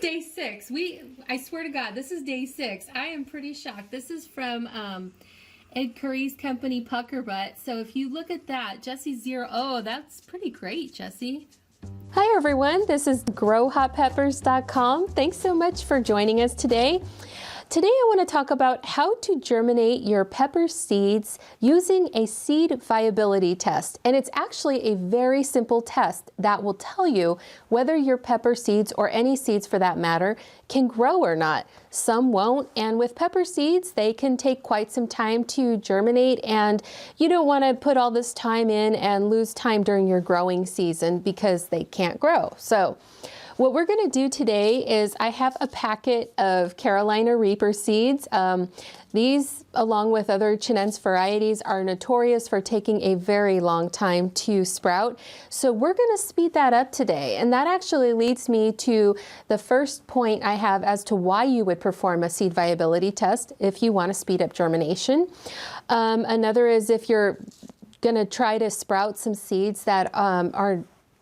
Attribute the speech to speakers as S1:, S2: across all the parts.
S1: day 6. I swear to God, this is day 6. I am pretty shocked. This is from Ed Curry's company, Pucker Butt. So if you look at that, Jesse's 0. Oh, that's pretty great, Jesse.
S2: Hi everyone, this is growhotpeppers.com. Thanks so much for joining us today. Today I want to talk about how to germinate your pepper seeds using a seed viability test. And it's actually a very simple test that will tell you whether your pepper seeds, or any seeds for that matter, can grow or not. Some won't, and with pepper seeds, they can take quite some time to germinate, and you don't want to put all this time in and lose time during your growing season because they can't grow. So what we're going to do today is I have a packet of Carolina Reaper seeds. These, along with other Chinense varieties, are notorious for taking a very long time to sprout. So we're going to speed that up today. And that actually leads me to the first point I have as to why you would perform a seed viability test if you want to speed up germination. Another is if you're going to try to sprout some seeds that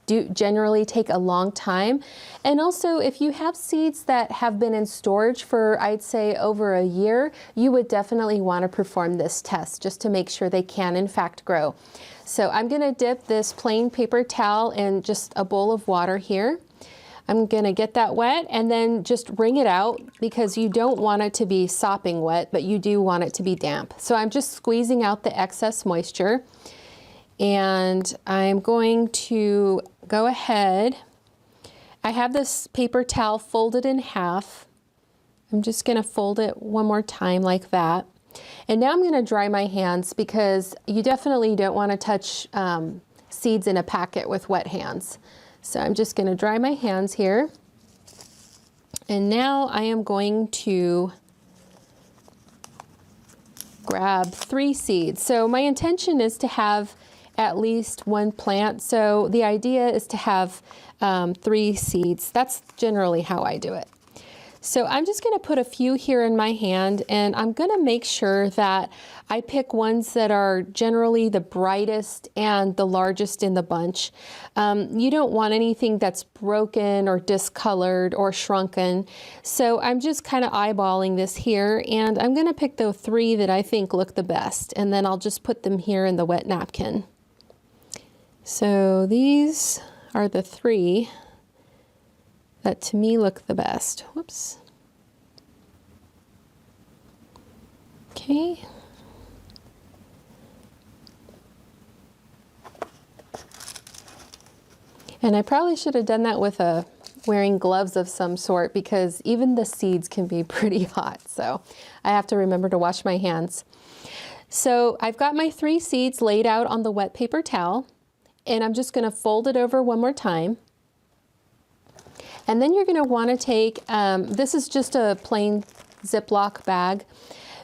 S2: do generally take a long time. And also, if you have seeds that have been in storage for, I'd say, over a year, you would definitely want to perform this test just to make sure they can in fact grow. So I'm going to dip this plain paper towel in just a bowl of water here. I'm going to get that wet and then just wring it out, because you don't want it to be sopping wet, but you do want it to be damp. So I'm just squeezing out the excess moisture. And I'm going to go ahead. I have this paper towel folded in half. I'm just going to fold it one more time like that. And now I'm going to dry my hands, because you definitely don't want to touch seeds in a packet with wet hands. So I'm just going to dry my hands here. And now I am going to grab 3 seeds. So my intention is to have at least 1 plant. So the idea is to have 3 seeds. That's generally how I do it. So I'm just going to put a few here in my hand, and I'm going to make sure that I pick ones that are generally the brightest and the largest in the bunch. You don't want anything that's broken or discolored or shrunken. So I'm just kind of eyeballing this here, and I'm going to pick the 3 that I think look the best, and then I'll just put them here in the wet napkin. So these are the 3 that to me look the best. Whoops. Okay. And I probably should have done that with wearing gloves of some sort, because even the seeds can be pretty hot. So I have to remember to wash my hands. So I've got my 3 seeds laid out on the wet paper towel, and I'm just going to fold it over one more time. And then you're going to want to take, this is just a plain Ziploc bag.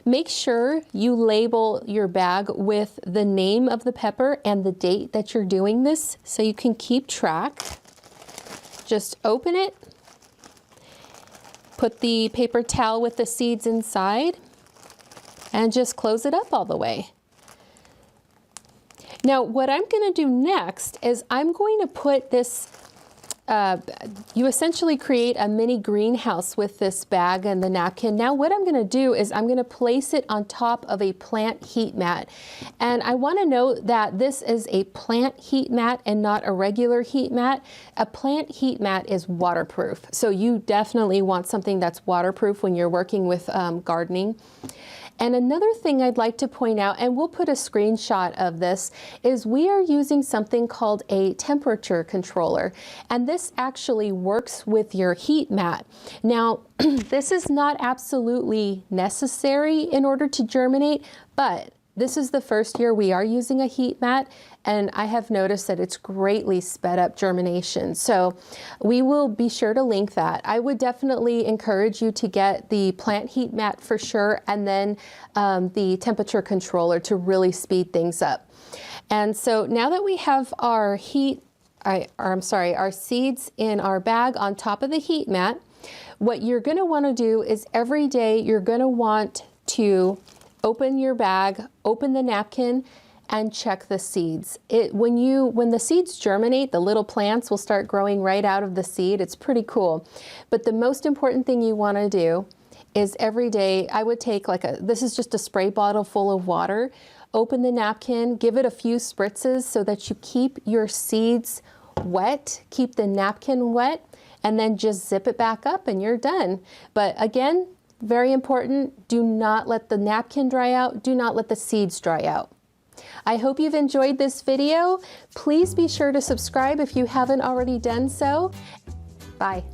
S2: Make sure you label your bag with the name of the pepper and the date that you're doing this, so you can keep track. Just open it, put the paper towel with the seeds inside, and just close it up all the way. Now, what I'm going to do next is I'm going to put this, you essentially create a mini greenhouse with this bag and the napkin. Now what I'm going to do is I'm going to place it on top of a plant heat mat. And I want to note that this is a plant heat mat and not a regular heat mat. A plant heat mat is waterproof. So you definitely want something that's waterproof when you're working with gardening. And another thing I'd like to point out, and we'll put a screenshot of this, is we are using something called a temperature controller. And this actually works with your heat mat. Now, this is not absolutely necessary in order to germinate, but this is the first year we are using a heat mat, and I have noticed that it's greatly sped up germination. So we will be sure to link that. I would definitely encourage you to get the plant heat mat for sure, and then the temperature controller to really speed things up. And so now that we have our our seeds in our bag on top of the heat mat, what you're going to want to do is every day you're going to want to open your bag, open the napkin, and check the seeds. When the seeds germinate, the little plants will start growing right out of the seed. It's pretty cool. But the most important thing you want to do is every day, I would take this is just a spray bottle full of water, open the napkin, give it a few spritzes so that you keep your seeds wet, keep the napkin wet, and then just zip it back up and you're done. But again, very important, do not let the napkin dry out, do not let the seeds dry out. I hope you've enjoyed this video. Please be sure to subscribe if you haven't already done so. Bye.